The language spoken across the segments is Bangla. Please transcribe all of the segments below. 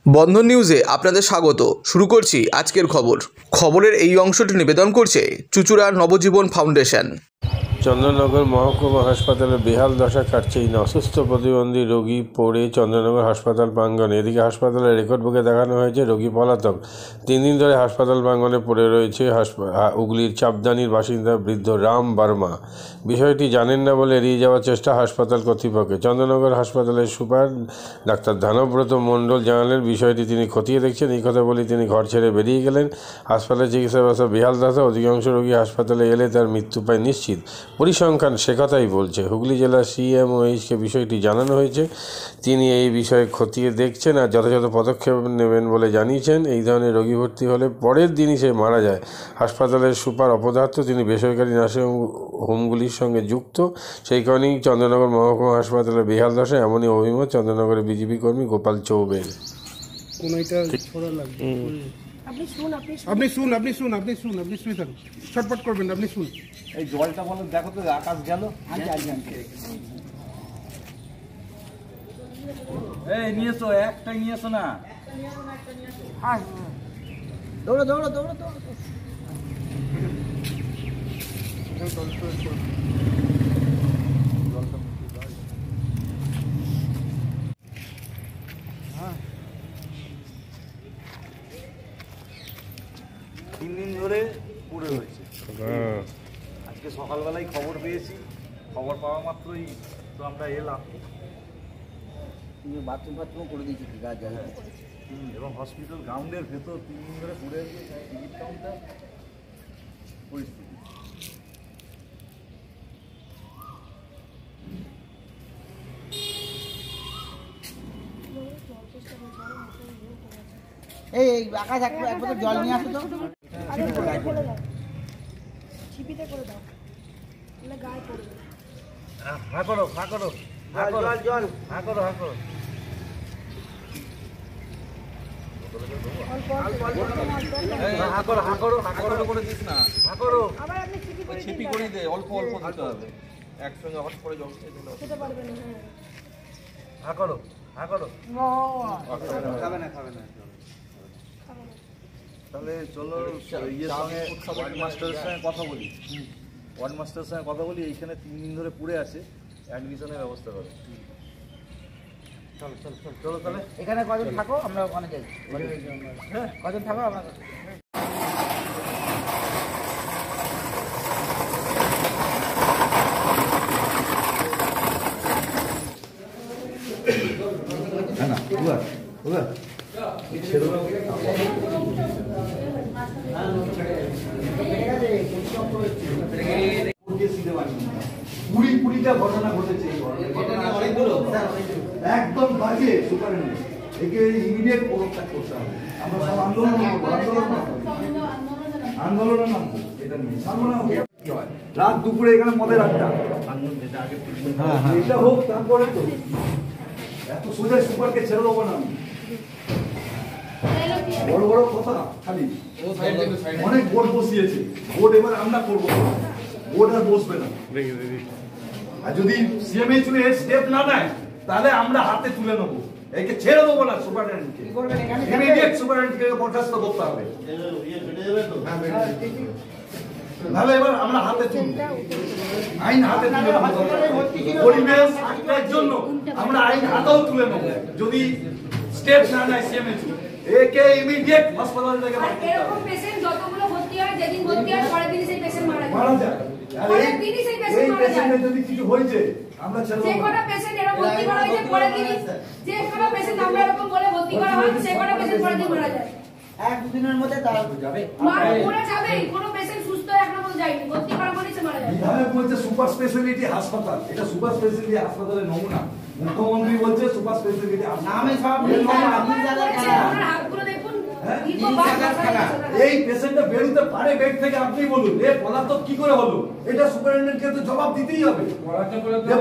বন্ধন নিউজে আপনাদের স্বাগত। শুরু করছি আজকের খবরের এই অংশটি নিবেদন করছে চুঁচুড়া নবজীবন ফাউন্ডেশন। চন্দননগর মহকুমা হাসপাতালে বেহাল দশা কাটছেই না। অসুস্থ প্রতিবন্ধী রোগী পড়ে চন্দননগর হাসপাতাল প্রাঙ্গণে। এদিকে হাসপাতালের রেকর্ড বুকে দেখানো হয়েছে রোগী পলাতক। 3 দিন ধরে হাসপাতাল প্রাঙ্গণে পড়ে রয়েছে হুগলির চাপদানির বাসিন্দা বৃদ্ধ রাম বার্মা। বিষয়টি জানেন না বলে এড়িয়ে যাওয়ার চেষ্টা হাসপাতাল কর্তৃপক্ষের। চন্দননগর হাসপাতালের সুপার ডাক্তার ধানব্রত মণ্ডল জানালেন বিষয়টি তিনি খতিয়ে দেখছেন। এই কথা বলে তিনি ঘর ছেড়ে বেরিয়ে গেলেন। হাসপাতালের চিকিৎসা ব্যবস্থা বেহাল দশা। অধিকাংশ রোগী হাসপাতালে এলে তার মৃত্যু পায় নিশ্চিত। পরিসংখ্যান সে কথাই বলছে। হুগলি জেলার CMOHকে বিষয়টি জানানো হয়েছে। তিনি এই বিষয়ে খতিয়ে দেখছেন আর যথাযথ পদক্ষেপ নেবেন বলে জানিয়েছেন। এই ধরনের রোগী ভর্তি হলে পরের দিনই সে মারা যায়। হাসপাতালের সুপার অপদার্থ, তিনি বেসরকারি নার্সিং হোমগুলির সঙ্গে যুক্ত। সেই কারণেই চন্দননগর মহকুমা হাসপাতালের বেহাল দশা, এমনই অভিমত চন্দননগরের বিজেপি কর্মী গোপাল চৌবের। আপনি শুন ছটপট করবেন, আপনি শুন। এই জলটা বলো, দেখো তো আকাশ গেল। এই নিয়ে এসো, একটা নিয়ে এসো না। দৌড়ো দৌড়ো দৌড়ো দৌড়ো। 3 দিন ধরে পুড়ে রয়েছে। আজকে সকালবেলায় খবর পেয়েছি। খবর পাওয়া মাত্রই তো আমরা এলাম। বাথরুম ফাথরুম করে দিয়েছি এবং হসপিটাল গ্রাউন্ডের ভেতর 3 দিন ধরে পুড়ে গিয়েছে টিকিট কাউন্টার পরিস্থিতি। এই আকাশ এক বোতল জল নিয়ে আসো তো। ছিপিতে করে দাও, তাহলে গায়ে পড়বে। হ্যাঁ করো, হ্যাঁ করো, জল জল, হ্যাঁ করো, হ্যাঁ করো। ছিপি করে দে, অল্প অল্প দিতে হবে, একসঙ্গে হট করে জল খেতে পারবে না। হ্যাঁ করো, হ্যাঁ করো। খাবে না খাবে না। তাহলে চলো ইয়ের সঙ্গে ওয়ার্ড মাস্টারের সঙ্গে কথা বলি। ওয়ার্ড মাস্টারের সঙ্গে কথা বলি। এইখানে 3 দিন ধরে পুড়ে আছে, অ্যাডমিশনের ব্যবস্থা করে। চলো চলো চলো চলো। তাহলে এখানে কজন থাকো, আমরা ওখানে যাই। হ্যাঁ কজন থাকো আমরা। কুড়িটা ঘটনা ঘটেছে একদম বাজে। একে ইমিডিয়েট পদক্ষেপ করতে হবে। আমরা সব আন্দোলনের নামবো এটা নিয়ে। রাত দুপুরে এখানে মদের আড্ডা, এটা হোক, তারপরে তো এত সোজা সুপারকে ছেড়ে দেবো না। বড় বড় কথা খালি। অনেক ভোট বসিয়েছে, ভোট এবার আমরা করবো, ভোট আর বসবে না। আর যদি CMH স্টেপ না নেয় তাহলে আমরা হাতে তুলে নেবো, একে ছেড়ে দেবো না। সুপারিনটেন্ডেন্টকে ইমিডিয়েট সুপারিনটেন্ডেন্টকে বরখাস্ত করতে হবে। তাহলে এবার আমরা হাতে তুলবো, আইন হাতে তুলে নেবো। পরিবেশ রক্ষার জন্য আমরা আইন হাতেও তুলে নেবো যদি স্টেপ না নেয় CMH। একে ইমিডিয়েট হাসপাতাল থেকে এরকম পেশেন্ট যতগুলো ভর্তি হয়, যেদিন ভর্তি হয় পরের দিনই সেই পেশেন্ট মারা যায়। পরের দিনই সেই পেশেন্ট মারা যায়। যদি কিছু হয়েছে আমরা ছেড়ে যে কটা পেশেন্ট এরকম ভর্তি করা হয়েছে পরের দিনই, যে কটা পেশেন্ট আমরা এরকম বলে ভর্তি করা হয় সে কটা পেশেন্ট পরের দিন মারা যায়। 1-2 দিনের মধ্যে তারা যাবে, মরে যাবেই। কোনো পেশেন্ট সুস্থ এখনো পর্যন্ত যায়নি, ভর্তি করা বলেছে মারা যায়। বিধায়ক বলছে সুপার স্পেশালিটি হাসপাতাল, এটা সুপার স্পেশালিটি হাসপাতালের নমুনা। মুখ্যমন্ত্রী বলছে সুপার স্পেশালিটি নামে সব হাতগুলো দেখুন। এই পেশেন্টটা বেরোতে পারে বেড থেকে, আপনি বলুন এ পলাতক কি করে হলো? এটা সুপারিনটেন্ডেন্টকে তো জবাব দিতেই হবে।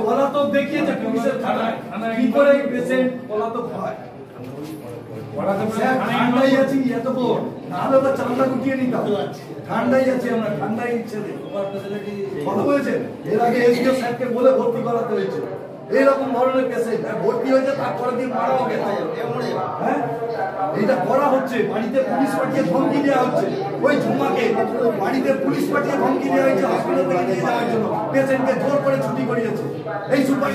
পলাতক দেখিয়েছে পুলিশের থানায়, কি করে এই পেশেন্ট পলাতক হয়? ঠান্ডাই আছি এতক্ষণ, নাহলে ওটা চামড়া গুটিয়ে নিতাম। ঠান্ডাই আছি আমরা, ঠান্ডাই ইচ্ছে কথা বলেছেন। এর আগে এসডিও সাহেবকে বলে ভর্তি করাতে হয়েছে। এইরকম ধরনের পেশেন্ট ভর্তি হয়েছে, তারপরে দিন মারাও গেছে। হ্যাঁ এটা করা হচ্ছে, বাড়িতে পুলিশ পাঠিয়ে ধমকি দেওয়া হচ্ছে, ওই ঝুমাকে বাড়িতে পুলিশ পাঠিয়ে ধমকি দেওয়া হয়েছে হসপিটাল থেকে নিয়ে যাওয়ার জন্য, পেশেন্টকে জোর করে ছুটি করিয়েছে। এই সুপার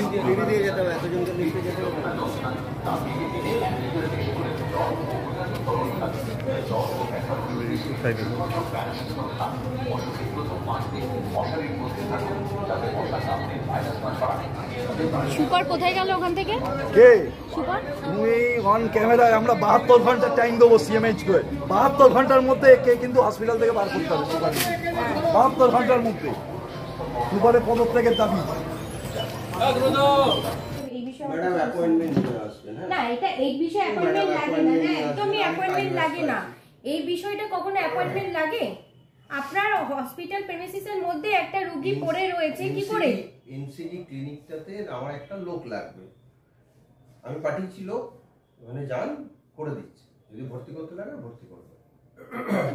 সুপার কোথায় গেল ওখান থেকে? কে সুপার তুমি অন ক্যামেরায় আমরা 72 ঘন্টা টাইম দেবো সিএমএইচ করে, 72 ঘন্টার মধ্যে কে কিন্তু হসপিটাল থেকে বার করতে হবে সুপার, 72 ঘন্টার মধ্যে সুপারের পদত্যাগের দাবি। এই বিষয়ে না, এটা এই বিষয়ে অ্যাপয়েন্টমেন্ট লাগে না, না একদমই অ্যাপয়েন্টমেন্ট লাগে না। এই বিষয়টা কখনো অ্যাপয়েন্টমেন্ট লাগে? আপনার হসপিটাল প্রেমিসিসের মধ্যে একটা রোগী পড়ে রয়েছে, কি করে? এনসিডি ক্লিনিকটাতে আমার একটা লোক লাগবে, আমি পাঠিয়েছি লোক, ওখানে যান করে দিচ্ছি, যদি ভর্তি করতে লাগে ভর্তি করবে।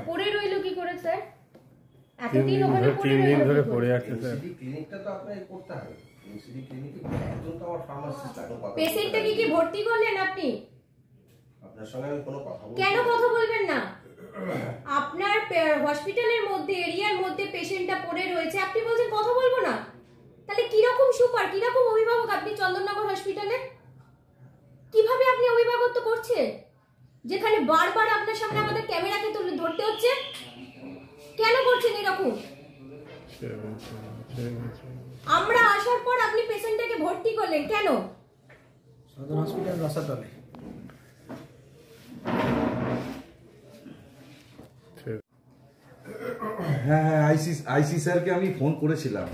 পড়ে রইলো কি করে স্যার? এতদিন ওখানে 3 দিন ধরে পড়ে আছে স্যার। এনসিডি ক্লিনিকটা তো আপনাকে করতে হবে, এনসিডি ক্লিনিকে একজন তো আমার ফার্মাসিস্ট আছে, পেশেন্টটাকে কি ভর্তি করলেন আপনি? আপনার সঙ্গে আমি কোনো কথা বলবো কেন কথা বলবেন না? আপনার হসপিটালের মধ্যে এরিয়ার মধ্যে পেশেন্টটা পড়ে রয়েছে, আপনি বলছেন কথা বলবো না? তাহলে কি রকম সুপার, কি রকম অভিভাবক আপনি চন্দননগর হসপিটালে? কিভাবে আপনি অভিভাবকত্ব করছেন যেখানে বারবার আপনার সামনে আমাদের ক্যামেরাকে তুলে ধরতে হচ্ছে? কেন করছেন এরকম? আমরা আসার পর আপনি পেশেন্টটাকে ভর্তি করলেন কেন? সদর হসপিটাল রসাতলে। হ্যাঁ হ্যাঁ, আইসি স্যারকে আমি ফোন করেছিলাম।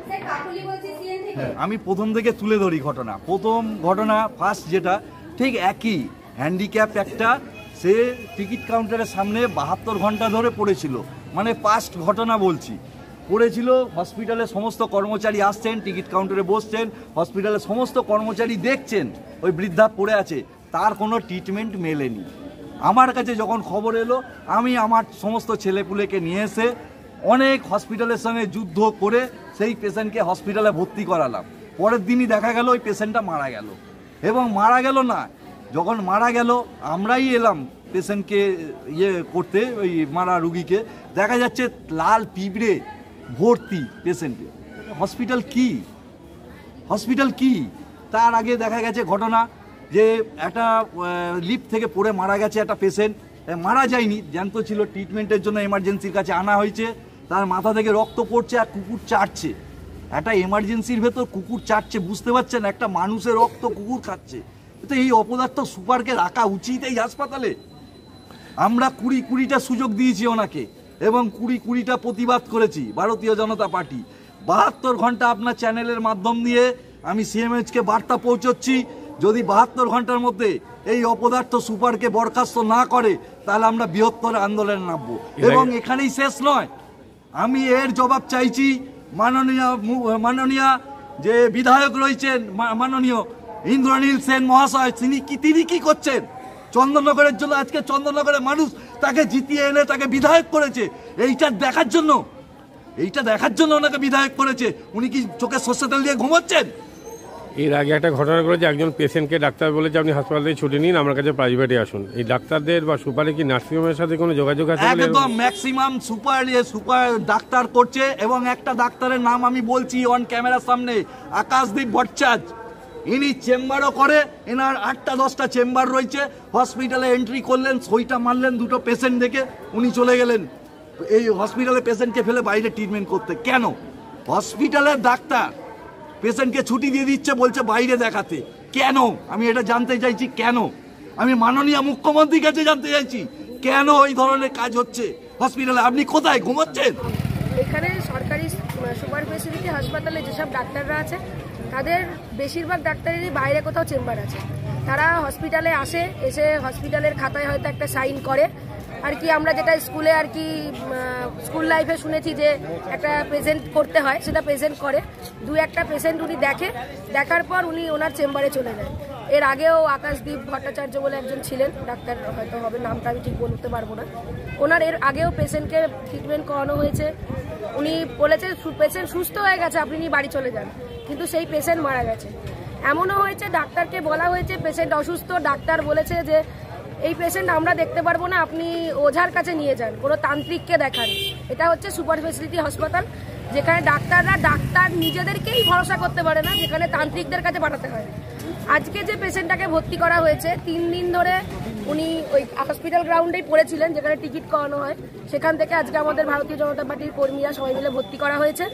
স্যার কাকুলি বলছি সিএন থেকে। আমি প্রথম থেকে তুলে ধরি ঘটনা। প্রথম ঘটনা ফার্স্ট যেটা ঠিক একই, হ্যান্ডিক্যাপ একটা, সে টিকিট কাউন্টারের সামনে 72 ঘন্টা ধরে পড়েছিল, মানে পাস্ট ঘটনা বলছি, পড়েছিল। হসপিটালের সমস্ত কর্মচারী আসছেন, টিকিট কাউন্টারে বসছেন, হসপিটালের সমস্ত কর্মচারী দেখছেন ওই বৃদ্ধা পড়ে আছে, তার কোনো ট্রিটমেন্ট মেলেনি। আমার কাছে যখন খবর এলো, আমি আমার সমস্ত ছেলেপুলেকে নিয়ে এসে অনেক হসপিটালের সঙ্গে যুদ্ধ করে সেই পেশেন্টকে হসপিটালে ভর্তি করালাম। পরের দিনই দেখা গেল ওই পেশেন্টটা মারা গেল, এবং মারা গেল না, যখন মারা গেল আমরাই এলাম পেশেন্টকে করতে, ওই মারা রুগীকে, দেখা যাচ্ছে লাল পিঁপড়ে ভর্তি পেশেন্টে। হসপিটাল কি? তার আগে দেখা গেছে ঘটনা যে একটা লিফট থেকে পড়ে মারা গেছে একটা পেশেন্ট, মারা যায়নি, জ্যান্ত ছিল, ট্রিটমেন্টের জন্য এমার্জেন্সির কাছে আনা হয়েছে, তার মাথা থেকে রক্ত পড়ছে আর কুকুর চাটছে। একটা এমার্জেন্সির ভেতর কুকুর চাটছে, বুঝতে পারছেন? একটা মানুষের রক্ত কুকুর খাচ্ছে। তো এই অপদার্থ সুপারকে রাখা উচিত এই হাসপাতালে? আমরা 20-20টা সুযোগ দিয়েছি ওনাকে, এবং 20-20টা প্রতিবাদ করেছি ভারতীয় জনতা পার্টি। 72 ঘন্টা আপনার চ্যানেলের মাধ্যম দিয়ে আমি সিএমএইচকে বার্তা পৌঁছচ্ছি, যদি 72 ঘন্টার মধ্যে এই অপদার্থ সুপারকে বরখাস্ত না করে, তাহলে আমরা বৃহত্তর আন্দোলনে নামবো। এবং এখানেই শেষ নয়, আমি এর জবাব চাইছি মাননীয় যে বিধায়ক রয়েছেন, মাননীয় ইন্দ্রনীল সেন মহাশয়, তিনি কি করছেন চন্দননগরের জন্য? আজকে চন্দননগরের মানুষ তাকে জিতিয়ে এনে তাকে বিধায়ক করেছে, এইটা দেখার জন্য ওনাকে বিধায়ক করেছে। উনি কি চোখে সর্ষে তেল দিয়ে ঘুমোচ্ছেন? এর আগে একটা ঘটনা করেছে, একজন পেশেন্টকে ডাক্তার বলেছে আপনি হাসপাতাল থেকে ছুটি নিন, আমার কাছে প্রাইভেটে আসুন। এই ডাক্তারদের বা সুপারে কি নার্সিংহোমের সাথে কোনো যোগাযোগ আছে? একদম ম্যাক্সিমাম সুপার ডাক্তার করছে, এবং একটা ডাক্তারের নাম আমি বলছি অন ক্যামেরার সামনে, আকাশদীপ ভট্টাচার্য। ইনি চেম্বারও করে, এনার 8টা-10টা চেম্বার রয়েছে। হসপিটালে এন্ট্রি করলেন, সইটা মারলেন, 2টো পেশেন্ট দেখে উনি চলে গেলেন এই হসপিটালে পেশেন্টকে ফেলে বাইরে ট্রিটমেন্ট করতে। কেন? হসপিটালের ডাক্তার পেশেন্টকে ছুটি দিয়ে দিচ্ছে, বলছে বাইরে দেখাতে। কেন? আমি এটা জানতে চাইছি কেন। আমি মাননীয় মুখ্যমন্ত্রীর কাছে জানতে চাইছি কেন এই ধরনের কাজ হচ্ছে হসপিটালে। আপনি কোথায় ঘুমাচ্ছেন? এখানে সরকারি সুপার স্পেশালিটি হাসপাতালে যেসব ডাক্তাররা আছে, তাদের বেশিরভাগ ডাক্তারেরই বাইরে কোথাও চেম্বার আছে। তারা হসপিটালে আসে, এসে হসপিটালের খাতায় হয়তো একটা সাইন করে আর কি। আমরা যেটা স্কুলে আর কি স্কুল লাইফে শুনেছি যে একটা প্রেজেন্ট করতে হয়, সেটা প্রেজেন্ট করে। 2-1টা পেশেন্ট উনি দেখার পর উনি ওনার চেম্বারে চলে যায়। এর আগেও আকাশদীপ ভট্টাচার্য বলে একজন ছিলেন ডাক্তার, হয়তো হবে নামটা আমি ঠিক বলতে পারবো না, ওনার এর আগেও পেশেন্টকে ট্রিটমেন্ট করানো হয়েছে। উনি বলেছে পেশেন্ট সুস্থ হয়ে গেছে, আপনি বাড়ি চলে যান, কিন্তু সেই পেশেন্ট মারা গেছে। এমনও হয়েছে ডাক্তারকে বলা হয়েছে পেশেন্ট অসুস্থ, ডাক্তার বলেছে যে এই পেশেন্ট আমরা দেখতে পারবো না, আপনি ওঝার কাছে নিয়ে যান, কোনো তান্ত্রিককে দেখান। এটা হচ্ছে সুপার স্পেশালিটি হাসপাতাল, যেখানে ডাক্তার নিজেদেরকেই ভরসা করতে পারে না, যেখানে তান্ত্রিকদের কাছে পাঠাতে হয়। আজকে যে পেশেন্টটাকে ভর্তি করা হয়েছে 3 দিন ধরে উনি ওই হসপিটাল গ্রাউন্ডেই পড়েছিলেন, যেখানে টিকিট করানো হয়, সেখান থেকে আজকে আমাদের ভারতীয় জনতা পার্টির কর্মীরা সবাই মিলে ভর্তি করা হয়েছে।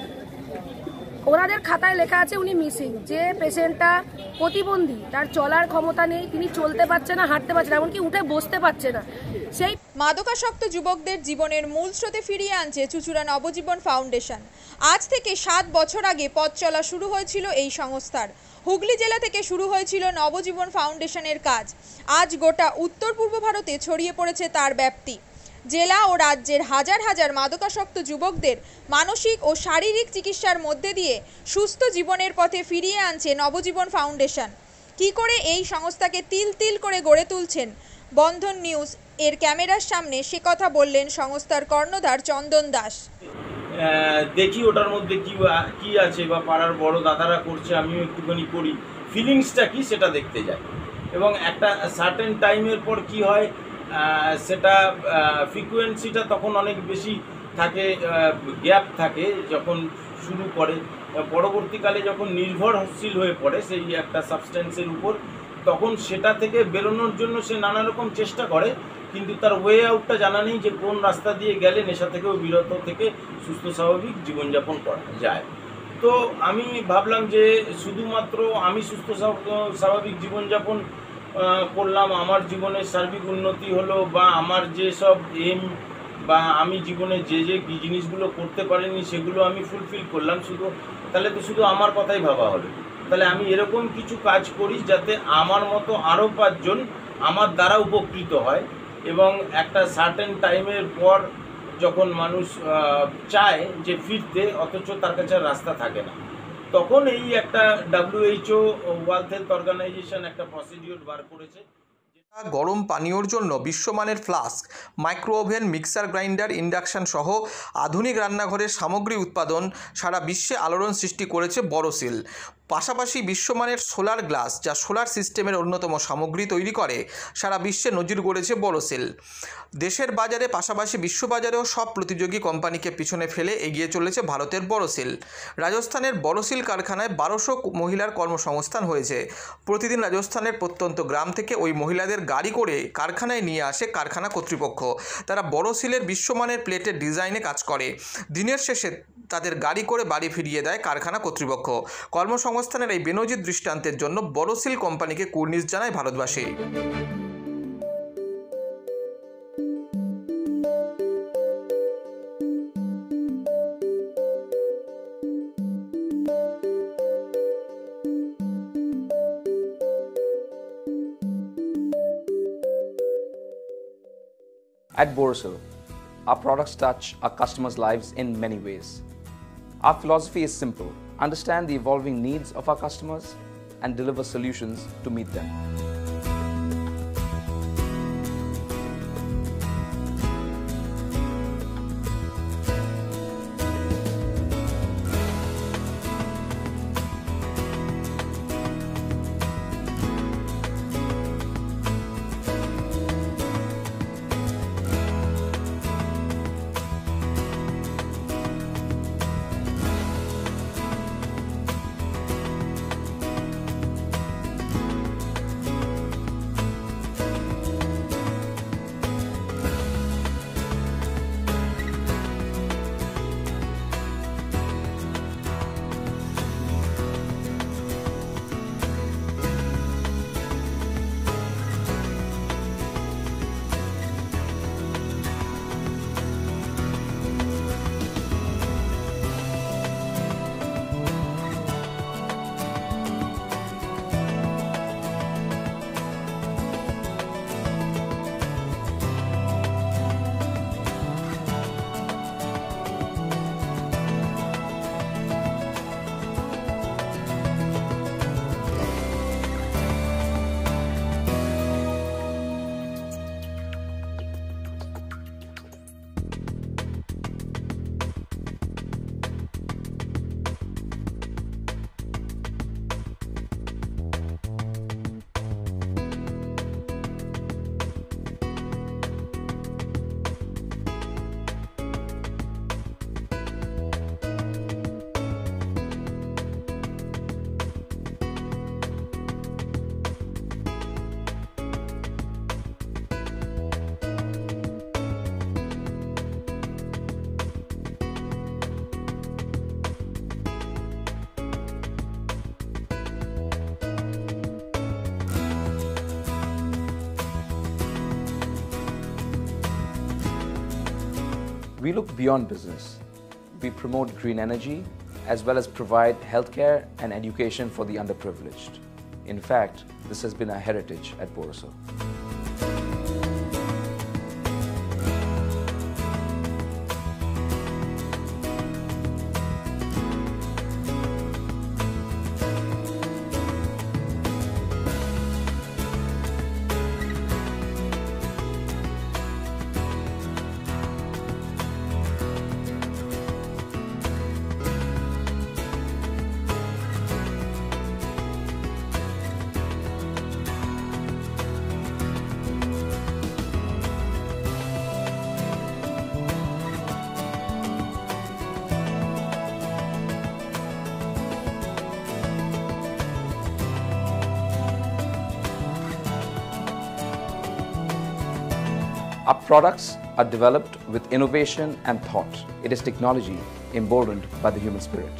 ওনাদের খাতায় লেখা আছে উনি মিসিং। যে পেশেন্টটা প্রতিবন্ধী, তার চলার ক্ষমতা নেই, তিনি চলতে পারছে না, হাঁটতে পারছে না, এমনকি উঠে বসতে পারছে না, সেই মাদকাসক্ত যুবকদের জীবনের মূল স্রোতে ফিরিয়ে আনছে চুঁচুড়া নবজীবন ফাউন্ডেশন। আজ থেকে 7 বছর আগে পথ চলা শুরু হয়েছিল এই সংস্থার। হুগলি জেলা থেকে শুরু হয়েছিল নবজীবন ফাউন্ডেশনের কাজ। আজ গোটা উত্তর পূর্ব ভারতে ছড়িয়ে পড়েছে তার ব্যাপ্তি। জেলা ও রাজ্যের হাজার হাজার মাদকাসক্ত যুবকদের মানসিক ও শারীরিক চিকিৎসার মধ্যে দিয়ে সুস্থ জীবনের পথে ফিরিয়ে আনছে নবজীবন ফাউন্ডেশন। কি করে এই সংস্থাকে তিল তিল করে গড়ে তুলছেন বন্ধন নিউজ এর ক্যামেরার সামনে, সে কথা বললেন সংস্থার কর্ণধার চন্দন দাস। দেখি ওটার মধ্যে কি আছে, বা পাড়ার বড় দাদারা করছে, আমিও একটুখানি করি, ফিলিংসটা কি সেটা দেখতে যাই। এবং একটা সার্টেন টাইমের পর কি হয়, সেটা ফ্রিকোয়েন্সিটা তখন অনেক বেশি থাকে, গ্যাপ থাকে যখন শুরু করে, পরবর্তীকালে যখন নির্ভরশীল হয়ে পড়ে সেই একটা সাবস্টেন্সের উপর, তখন সেটা থেকে বেরোনোর জন্য সে নানা রকম চেষ্টা করে, কিন্তু তার ওয়ে আউটটা জানা নেই যে কোন রাস্তা দিয়ে গেলে নেশা থেকেও বিরত থেকে সুস্থ স্বাভাবিক জীবনযাপন করা যায়। তো আমি ভাবলাম যে শুধুমাত্র আমি সুস্থ স্বাভাবিক জীবনযাপন করলাম, আমার জীবনের সার্বিক উন্নতি হলো, বা আমার যেসব এম বা আমি জীবনে যে জিনিসগুলো করতে পারিনি সেগুলো আমি ফুলফিল করলাম, তাহলে তো শুধু আমার কথাই ভাবা হলো। তাহলে আমি এরকম কিছু কাজ করি যাতে আমার মতো আরও 5 জন আমার দ্বারা উপকৃত হয়। এবং একটা সার্টেন টাইমের পর যখন মানুষ চায় যে ফিরতে, অথচ তার কাছে রাস্তা থাকে না, তখন এই একটা WHO ওয়ার্ল্ড হেলথ অর্গানাইজেশন একটা প্রসিডিওর বার করেছে। গরম পানীয়র জন্য বিশ্বমানের flask, micro oven, mixer grinder, induction সহ আধুনিক রান্নাঘরের সামগ্রী উৎপাদন সারা বিশ্বে আলোড়ন সৃষ্টি করেছে বড়সিল। পাশাপাশি বিশ্বমানের সোলার গ্লাস, যা সোলার সিস্টেমের অন্যতম সামগ্রী তৈরি করে, সারা বিশ্বে নজির গড়েছে বড়সিল। দেশের বাজারে পাশাপাশি বিশ্ববাজারেও সব প্রতিযোগী কোম্পানিকে পিছনে ফেলে এগিয়ে চলেছে ভারতের বড়সিল। রাজস্থানের বড়সিল কারখানায় 1200 মহিলার কর্মসংস্থান হয়েছে। প্রতিদিন রাজস্থানের প্রত্যন্ত গ্রাম থেকে ওই মহিলাদের গাড়ি করে কারখানায় নিয়ে আসে কারখানা কর্তৃপক্ষ। তারা বড়সিলের বিশ্বমানের প্লেটের ডিজাইনে কাজ করে। দিনের শেষে তাদের গাড়ি করে বাড়ি ফিরিয়ে দেয় কারখানা কর্তৃপক্ষ। কর্মসংস্থানের এই বেনজির দৃষ্টান্তের জন্য বড়সিল কোম্পানিকে কুর্নিশ জানায় ভারতবাসী। At Borosil, our products touch our customers' lives in many ways. Our philosophy is simple: understand the evolving needs of our customers and deliver solutions to meet them. We look beyond business. We promote green energy as well as provide healthcare and education for the underprivileged. In fact, this has been our heritage at Borosil. Our products are developed with innovation and thought. It is technology emboldened by the human spirit.